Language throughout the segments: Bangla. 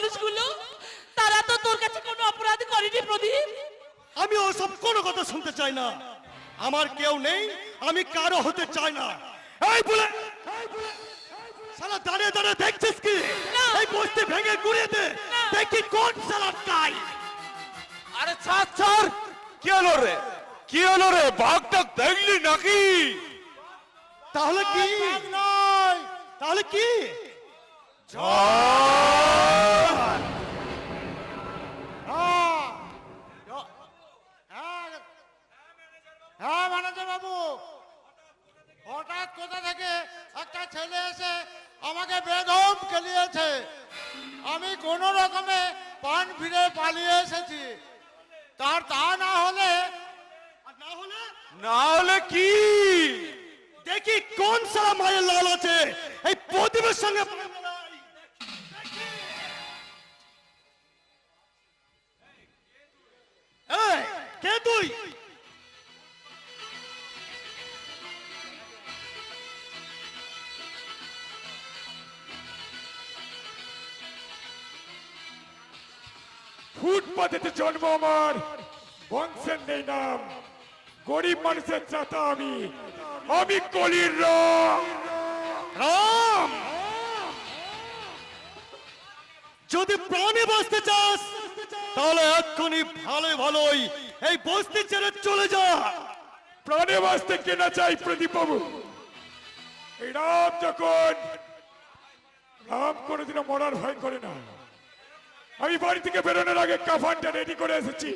মানুষগুলো, তারা তো তোর কাছে কোনো অপরাধ করেনি প্রদীপ। আমি ওসব কোনো কথা শুনতে চাই না। আমার কেউ নেই, আমি কারো হতে চাই না। এই বলে শালা দাঁড়িয়ে দাঁড়িয়ে দেখছিস কি? এই বস্তি ভেঙে গুড়িয়ে দে, দেখি কোন শালা কাই। আরে ছাড়, কি হলো রে? কি হলো রে? বাঘটা দেখলি নাকি? তাহলে কি? তাহলে কি? হ্যাঁ ম্যানেজার বাবু, হঠাৎ কোথা থেকে একটা ছেলে এসে আমাকে বেদম খেলিয়েছে। আমি কোন রকমে পান ফিরে পালিয়ে এসেছি। তার তা না হলে না হলে কি? দেখি কোন শালা মায়ের লাল আছে এই প্রদীপের সঙ্গে। এই, কে তুই? ফুটপাতেতে জন্ম আমার, বংশের নেই নাম, গরিব মানুষের চাতা আমি, আমি কলির রাম। রাম, যদি প্রাণে বাঁচতে চাস তাহলে এক্ষুনি ভালোই এই বস্তি ছেড়ে চলে যা। প্রাণে বাঁচতে কেনা চাই প্রদীপ বাবু। এই রাম যখন, রাম কোনোদিনও মরার ভয় করে না। আমি বাড়ি থেকে বেরোনোর আগে কাফানটা রেডি করে এসেছি।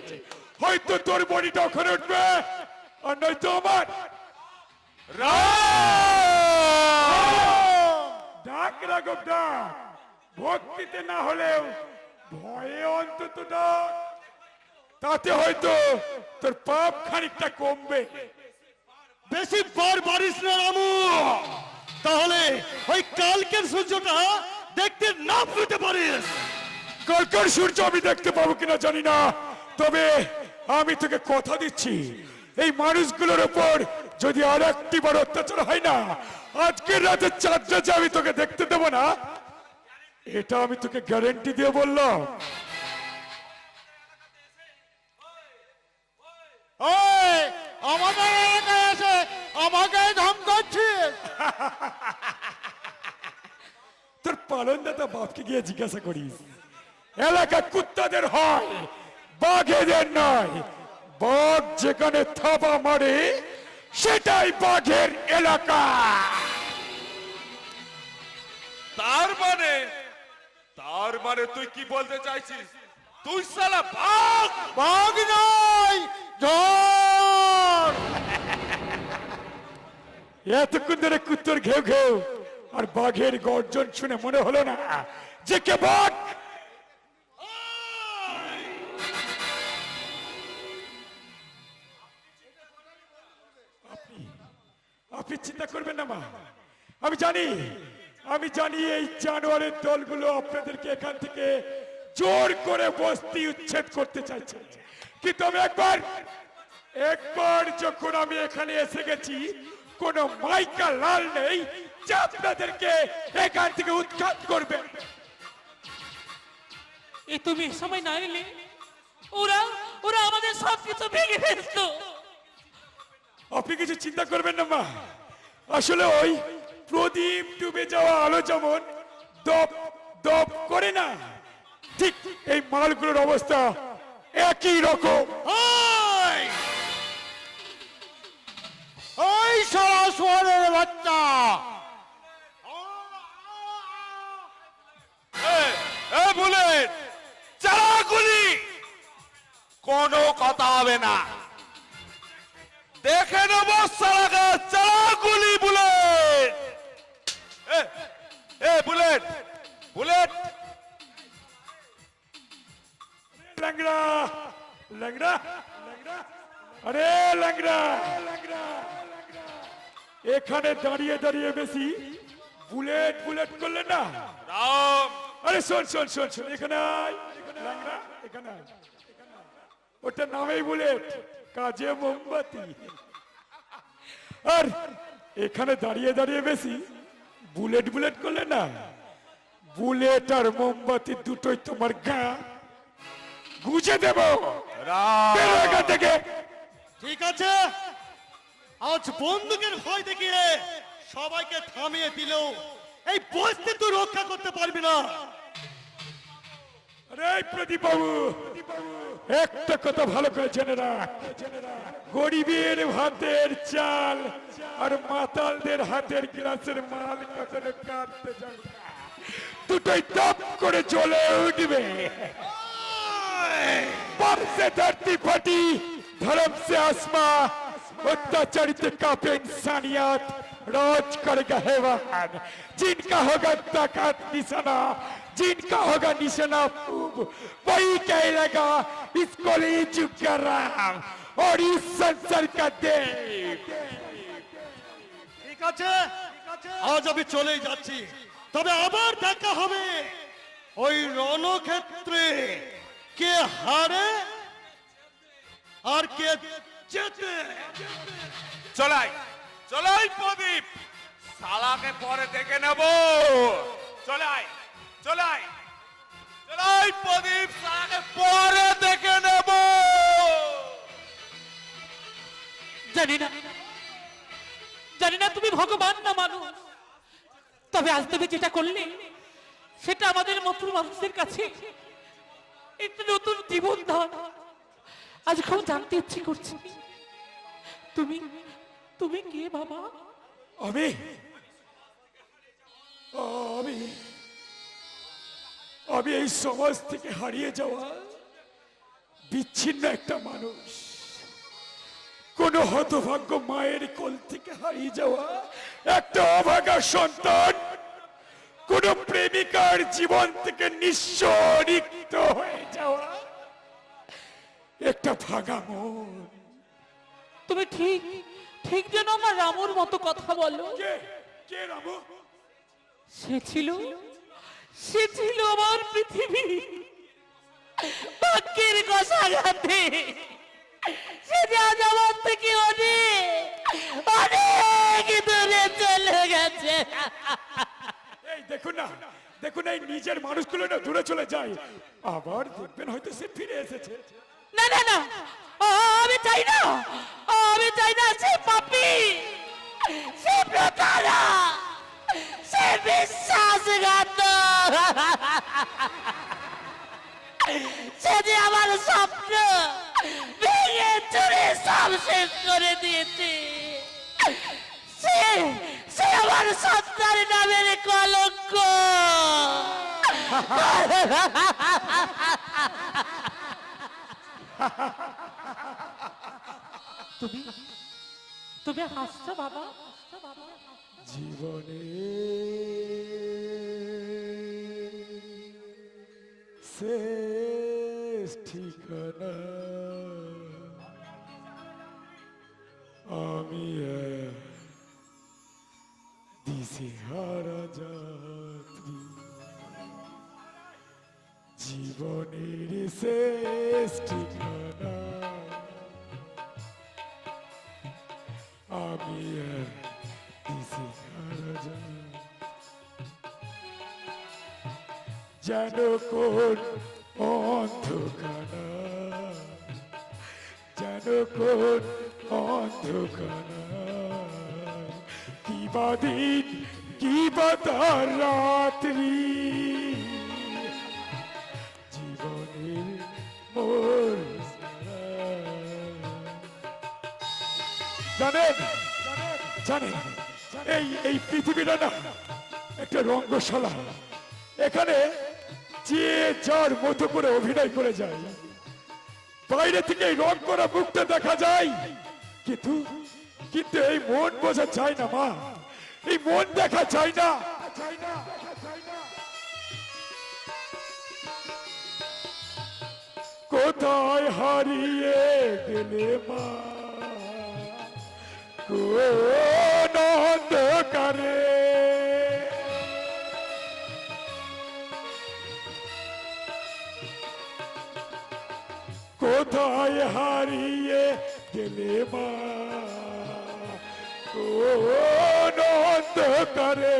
হয়তো তোর বডিটা ওখানে উঠবে, আর নয়তো আমার। ডাক রাঘব ডাক, ভক্তিতে না হলেও ভয়ে অন্তত ডাক। তাতে হয়তো তোর পাপ খানিকটা কমবে। বেশি বার বাড়িস না রামু, তাহলে ওই কালকের সূর্যটা দেখতে না পেতে পারিস। কালকের সূর্য আমি দেখতে পাবো কিনা জানি না, তবে আমি তোকে কথা দিচ্ছি, এই মানুষগুলোর উপর যদি আর একটি বার অত্যাচার হয় না, আজকের রাতে চাঁদটা যে আমি তোকে দেখতে দেবো না, এটা আমি তোকে গ্যারেন্টি দিয়ে বললাম। ওই আমাদের এলাকায় এসে আমাকে ধমকাচ্ছিস? তোর পালনদাতা বাপকে গিয়ে জিজ্ঞাসা করিস। এলাকা কুত্তাদের হয়, বাঘেদের নয়। বাঘ যেখানে থাবা মারে সেটাই বাঘের এলাকা। তার মানে তুই কি বলতে চাইছিস? তুই শালা বাঘ? বাঘ নয়, ঝড়। এতক্ষণ ধরে কুত্তর ঘেউ ঘেউ আর বাঘের গর্জন শুনে মনে হলো না যে কে বাঘ। আপনি চিন্তা করবেন না মা, আমি জানি এই জানোয়ারের দলগুলো আপনাদেরকে এখান থেকে জোর করে বস্তি উচ্ছেদ করতে চাইছে, কিন্তু আমি একবার যখন আমি এখানে এসে গেছি, কোন মাইকা লাল নেই যে আপনাদেরকে এখান থেকে উৎখাত করবে। এ তুমি সময় না এলে ওরা ওরা আমাদের সব কিছু ভেঙে ফেলতো। আপনি কিছু চিন্তা করবেন না মা, আসলে ওই প্রদীপ ডুবে যাওয়া আলো যেমন দপ দপ করে না, ঠিক এই মালগুলোর অবস্থা একই রকম। ওই সারা শহরের বাচ্চা, বুলেট চালা গুলি, কোনো কথা হবে না, দেখে নেব সালাকে। চালা গুলি বুলেট। বুলেট বুলেট ল্যাংড়া ল্যাংড়া আরে ল্যাংড়া, এখানে দাঁড়িয়ে দাঁড়িয়ে বেশি বুলেট বুলেট করলে না। রাম, আরে শোন শোন শোন শোন, এখানে আয় ল্যাংড়া, এখানে আয়। ওটা নামেই বুলেট, কাজে মোমবাতি। আর এখানে দাঁড়িয়ে দাঁড়িয়ে বেশি বুলেট বুলেট করলে না, বুলেট আর মোমবাতি দুটোই তোমার গা গুজে দেব। বেরো এখান থেকে। ঠিক আছে, আজ বন্দুকের ভয় দেখিয়ে সবাইকে থামিয়ে দিলেও এই পরিস্থিতি তুই রক্ষা করতে পারবি না। আরে প্রদীপ বাবু, একটা কথা ভালো করে জেনে রাখ, গরিবের ভাতের চাল আর মাতালদের হাতের গ্লাসের মাল কখনো কাটতে যাবে না। দুটোই টপ করে জ্বলে উঠবে। बाप से धरती फटी, धर्म से आसमां, अत्याचारित कांपे इंसानियत, रोज करेगा हैवान। जिनका होगा ताकत निशाना, जिनका होगा निशाना खूब, वही कहेगा इसको ले चुका राम और इस संसार का देव। ঠিক আছে, আজ আমি চলেই যাচ্ছি, তবে আবার দেখা হবে ওই রণক্ষেত্রে। কে হারে আর কে জেতে। চলাই চলাই প্রদীপ, শালাকে পরে দেখে নেব। চলাই চলাই চলাই প্রদীপ, শালাকে পরে দেখে নেব। জানি না, জানি না তুমি ভগবান না মানুষ, তবে আজ তুমি যেটা করলে সেটা আমাদের মতো মানুষের কাছে একটা নতুন জীবন দান। আজ খুব জানতে ইচ্ছে করছে, তুমি তুমি কে বাবা? আমি আমি আমি এই সমাজ থেকে হারিয়ে যাওয়া বিচ্ছিন্ন একটা মানুষ, কোন হতভাগ্য মায়ের কোল থেকে হারিয়ে যাওয়া একটা অভাগা সন্তান, কোন প্রেমিকার জীবন থেকে নিঃস্ব রিক্ত হয়ে যাওয়া একটা ভাগা মন। তুমি ঠিক ঠিক যেন আমার রামুর মতো কথা বলো। কে কে রামু? সে ছিল আমার পৃথিবী। ভাগ্যের কষাঘাতে সে যে আজ আমার থেকে অনেক অনেক দূরে চলে গেছে। এই দেখুন না, দেখুন এই নিজের মানুষগুলো না দূরে চলে যায়, আবার দেখবেন হয়তো সে ফিরে এসেছে। না না না, আমি চাই না, আমি চাই না। সে পাপী, সে প্রতারক, সে বিশ্বাসঘাতক। সে যে আমার স্বপ্ন ভেঙে চুরে সব শেষ করে দিয়েছে। সে সে আমার সন্তান নামের কলঙ্ক। তুমি তুমি হাসছো বাবা? জীবনে শেষ ঠিকানা আমি দিশেহারা যাত্রী, জীবনের শেষ ঠিকানা আমি দিশেহারা যাত্রী। যেন কোন অন্ধকারা, যেন কোন অন্ধকারা, কিবা দিন কিবা তার রাত্রি, জীবনের মোর জানেন জানেন এই পৃথিবীটা না একটা রঙ্গশালা। এখানে যে যার মতো করে অভিনয় করে যায়, বাইরে থেকে এই রং করা মুখটা দেখা যায়, কিন্তু কিন্তু এই মন বোঝা যায় না মা, এই মন দেখা যায় না। কোথায় হারিয়ে গেলে মা কোন অন্ধকারে, কোথায় হারিয়ে গেলে মা কোন অন্ধকারে,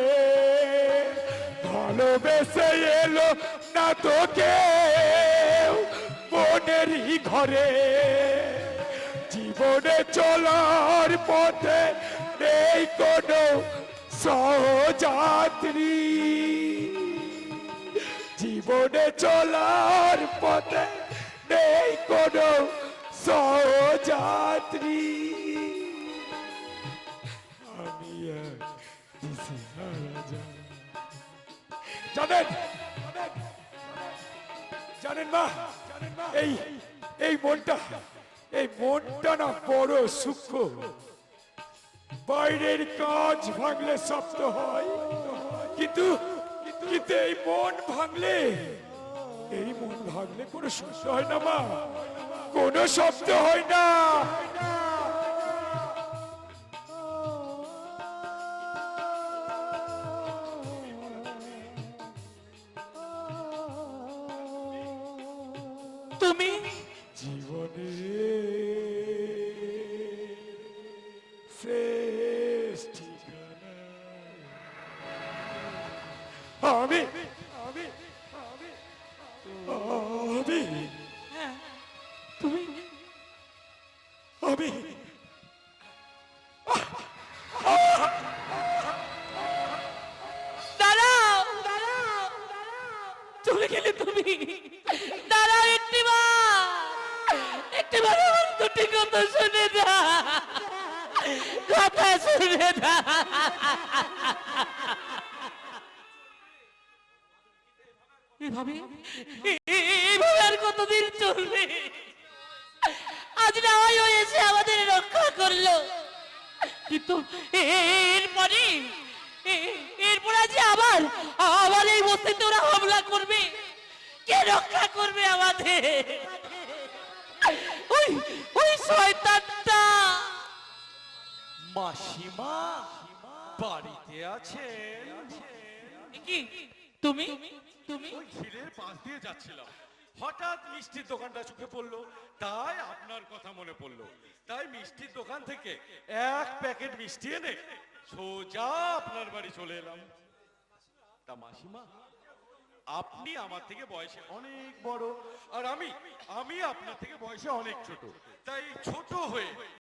ধরা ভালোবেসে এলো না তোকে মনেরই ঘরে, জীবনে চলার পথে নেই কোনো সহযাত্রী, জীবনে চলার পথে নেই কোনো সহযাত্রী। আমি এক দিশেহারা জানেন জানেন মা, এই এই মনটা না বড় সূক্ষ্ম। বাইরের কাজ ভাঙলে শব্দ হয়, কিন্তু কিন্তু এই মন ভাঙলে কোনো শব্দ হয় না মা, কোনো শব্দ হয় না। তুমি জীবনে শেষ ঠিকানা আমি আমি আমি আমি হ্যাঁ, তুমি আমি দাঁড়াও, চলে গেলে তুমি। দাঁড়াও একটিবার আমার দুটি কথা শুনে দা, কথা শুনে দা। এভাবে এভাবে আর কতদিন চলবে? আজ না হয় ও এসে আমাদের রক্ষা করলো, কিন্তু এরপরে যে আবার আবার এই বস্তিতে ওরা হামলা করবে, কে রক্ষা করবে আমাদের? ওই ওই শয়তানটা। মাসিমা বাড়িতে আছেন? কি তুমি তুমি ওই ঝিলের পাশ দিয়ে যাচ্ছিলাম, হঠাৎ মিষ্টির দোকানটা চোখে পড়লো, তাই আপনার কথা মনে পড়লো। তাই মিষ্টির দোকান থেকে এক প্যাকেট মিষ্টি এনে সোজা আপনার বাড়ি চলে এলাম। তা মাসিমা, আপনি আমার থেকে বয়সে অনেক বড়, আর আমি আপনার থেকে বয়সে অনেক ছোট, তাই ছোট হয়ে